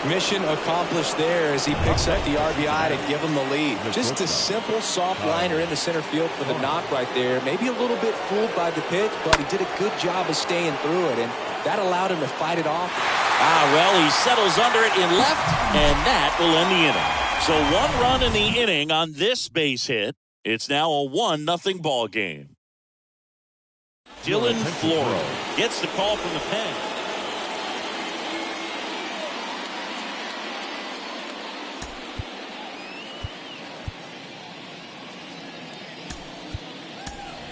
Mission accomplished there as he picks up the RBI to give him the lead. Just a simple soft liner into center field for the knock right there. Maybe a little bit fooled by the pitch, but he did a good job of staying through it, and that allowed him to fight it off. Well, he settles under it in left, and that will end the inning. So 1 run in the inning on this base hit. It's now a 1-0 ball game. Dylan Floro gets the call from the pen.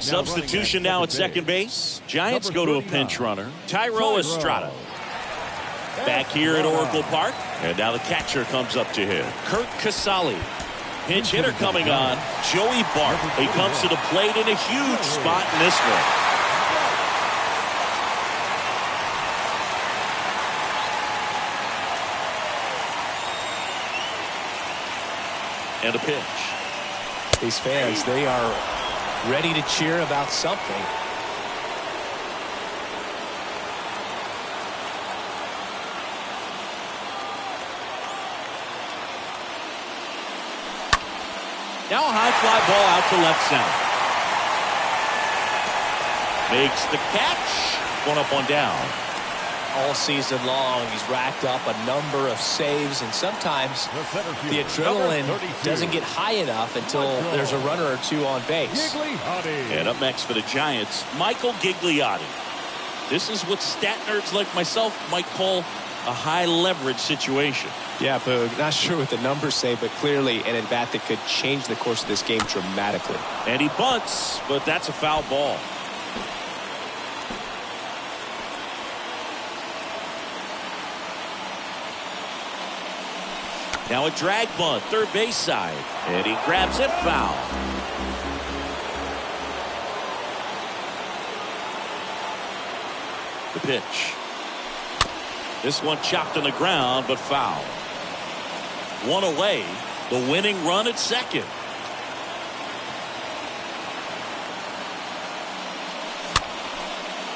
Substitution now at second base. Giants go to a pinch runner. Thairo Estrada. Back here at Oracle Park. And now the catcher comes up to him. Kurt Casali. Pinch hitter coming on. Joey Bart. He comes to the plate in a huge spot in this one. And a pitch. These fans, they are ready to cheer about something. Now a high fly ball out to left center. Makes the catch. 1 up, 1 down. All season long, he's racked up a number of saves, and sometimes the adrenaline doesn't get high enough until there's a runner or 2 on base. And up next for the Giants, Michael Gigliotti. This is what stat nerds like myself might call a high leverage situation. Yeah, Boog, not sure what the numbers say, but clearly an at-bat that could change the course of this game dramatically. And he bunts, but that's a foul ball. Now a drag bunt, third base side. And he grabs it, foul. The pitch. This one chopped on the ground, but foul. 1 away. The winning run at second.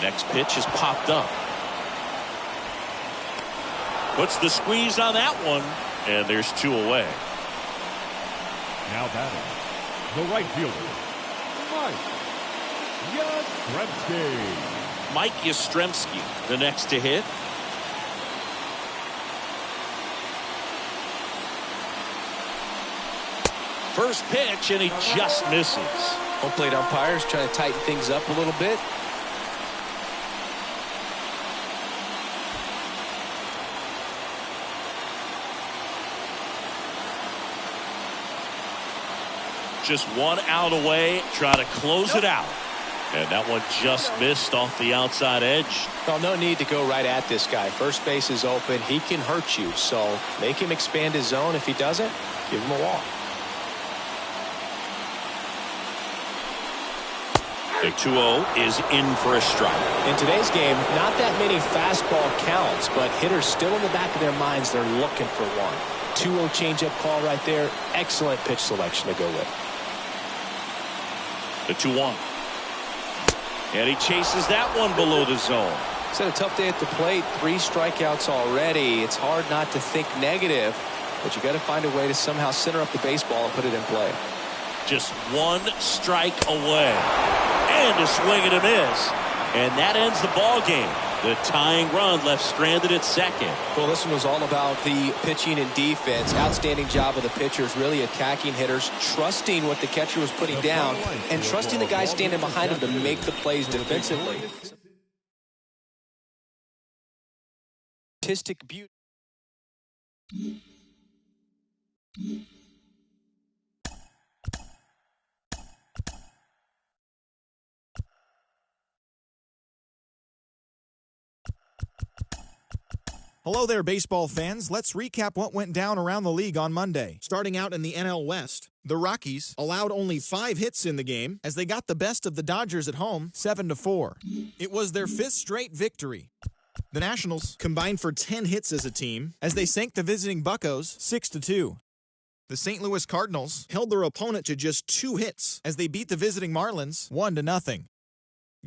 Next pitch is popped up. Puts the squeeze on that one. And there's 2 away. Now batting, the right fielder, Mike Yastrzemski. Mike Yastrzemski, the next to hit. First pitch, and he just misses. Home plate umpires trying to tighten things up a little bit. Just 1 out away, trying to close it out. And that one just missed off the outside edge. Well, no need to go right at this guy. First base is open. He can hurt you. So make him expand his zone. If he doesn't, give him a walk. The 2-0 is in for a strike. In today's game, not that many fastball counts, but hitters still in the back of their minds, they're looking for one. 2-0 changeup call right there. Excellent pitch selection to go with. The 2-1. And he chases that one below the zone. He's had a tough day at the plate. 3 strikeouts already. It's hard not to think negative, but you got to find a way to somehow center up the baseball and put it in play. Just 1 strike away. And a swing and a miss. And that ends the ball game. The tying run left stranded at second. Well, this one was all about the pitching and defense. Outstanding job of the pitchers, really attacking hitters, trusting what the catcher was putting down, and trusting the guy standing behind him to make the plays defensively. Artistic beauty. Hello there, baseball fans. Let's recap what went down around the league on Monday. Starting out in the NL West, the Rockies allowed only 5 hits in the game as they got the best of the Dodgers at home, 7-4. It was their 5th straight victory. The Nationals combined for 10 hits as a team as they sank the visiting Buccos 6-2. The St. Louis Cardinals held their opponent to just 2 hits as they beat the visiting Marlins 1-0.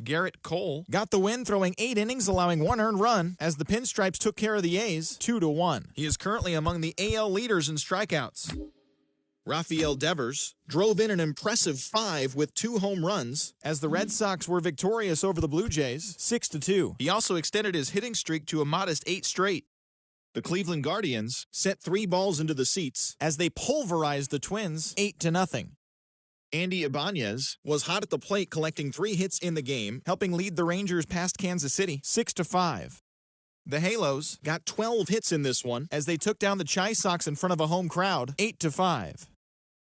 Garrett Cole got the win, throwing 8 innings, allowing 1 earned run as the Pinstripes took care of the A's 2-1. He is currently among the AL leaders in strikeouts. Rafael Devers drove in an impressive 5 with 2 home runs as the Red Sox were victorious over the Blue Jays 6-2. He also extended his hitting streak to a modest 8 straight. The Cleveland Guardians sent 3 balls into the seats as they pulverized the Twins 8-0. Andy Ibanez was hot at the plate, collecting 3 hits in the game, helping lead the Rangers past Kansas City 6-5. The Halos got 12 hits in this one as they took down the Chi Sox in front of a home crowd 8-5.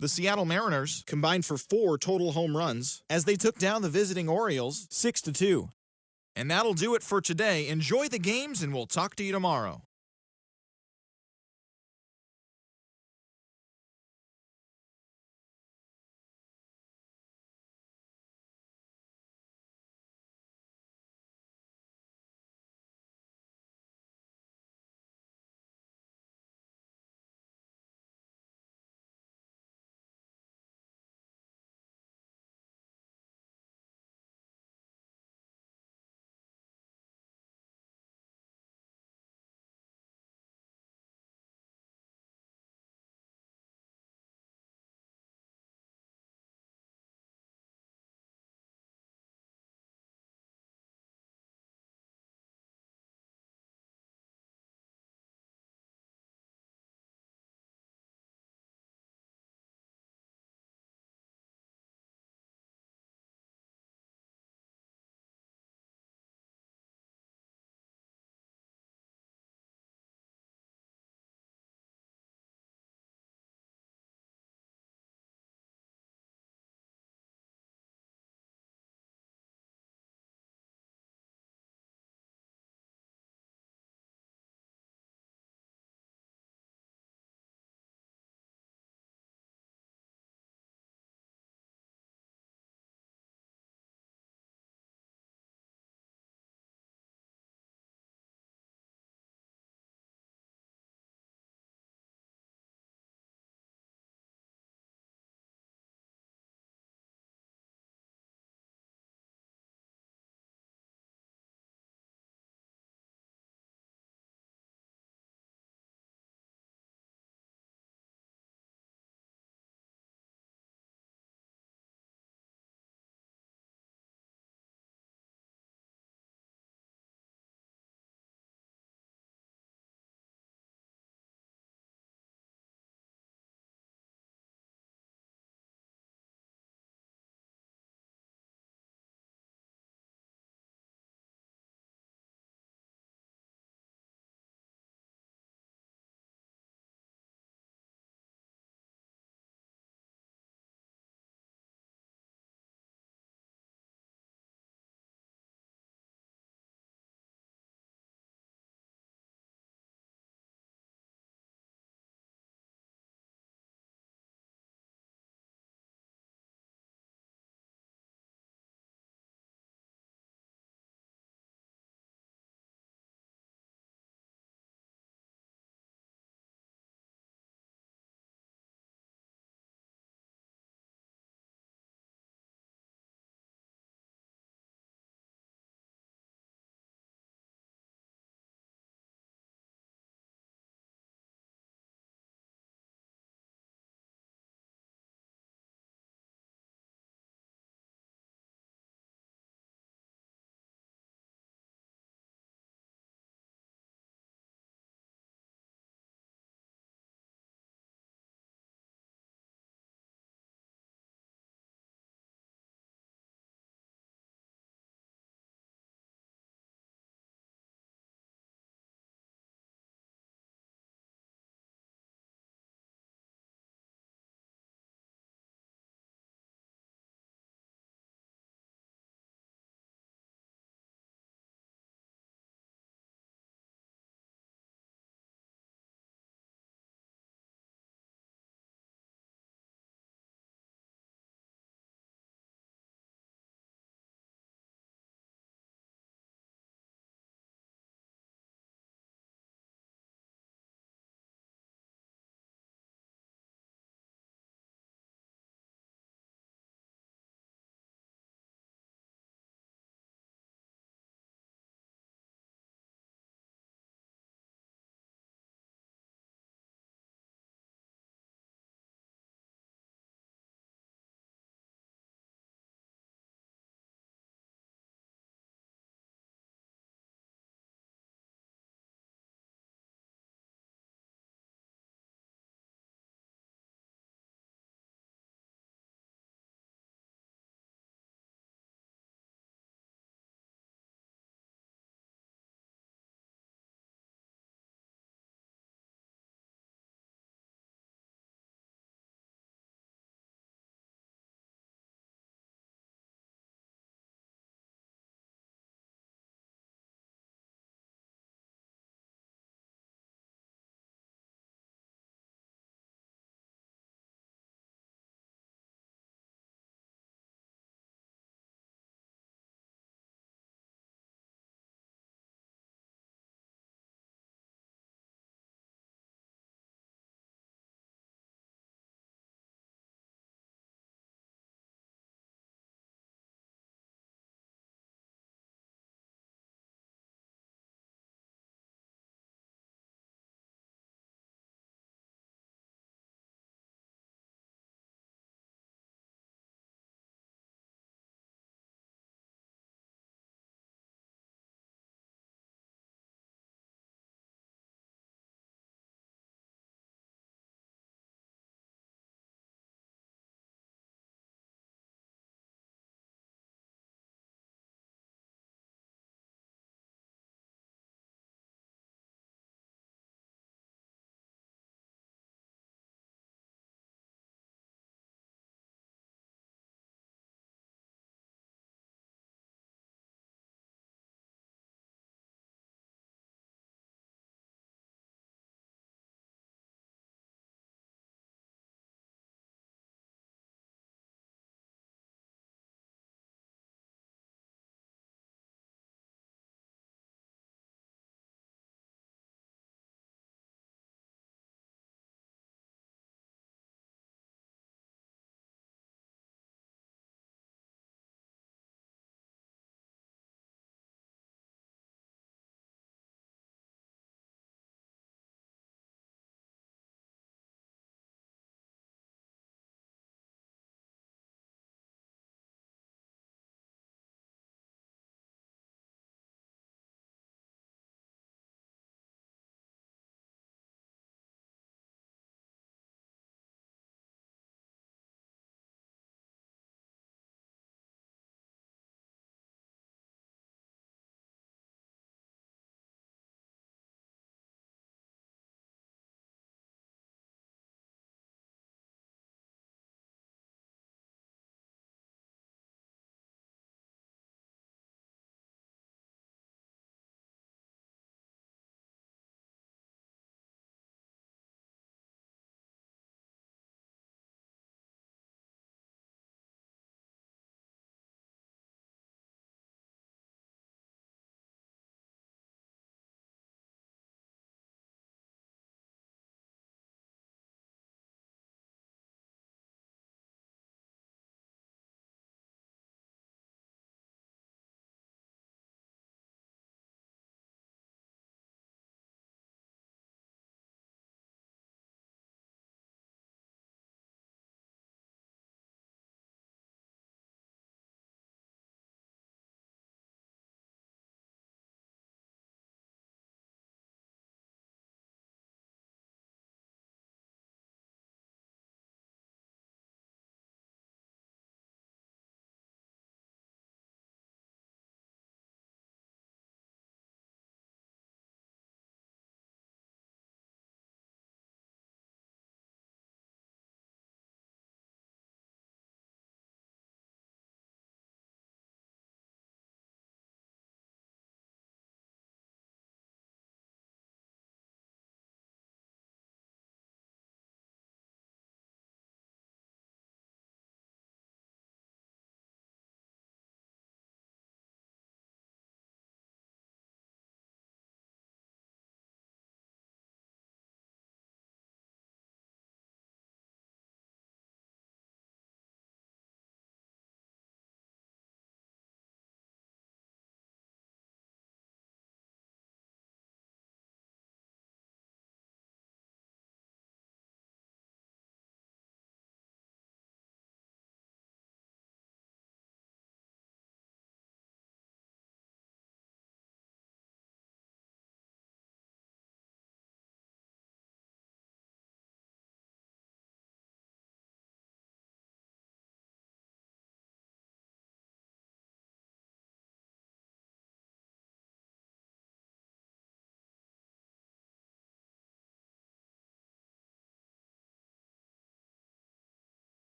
The Seattle Mariners combined for 4 total home runs as they took down the visiting Orioles 6-2. And that'll do it for today. Enjoy the games, and we'll talk to you tomorrow.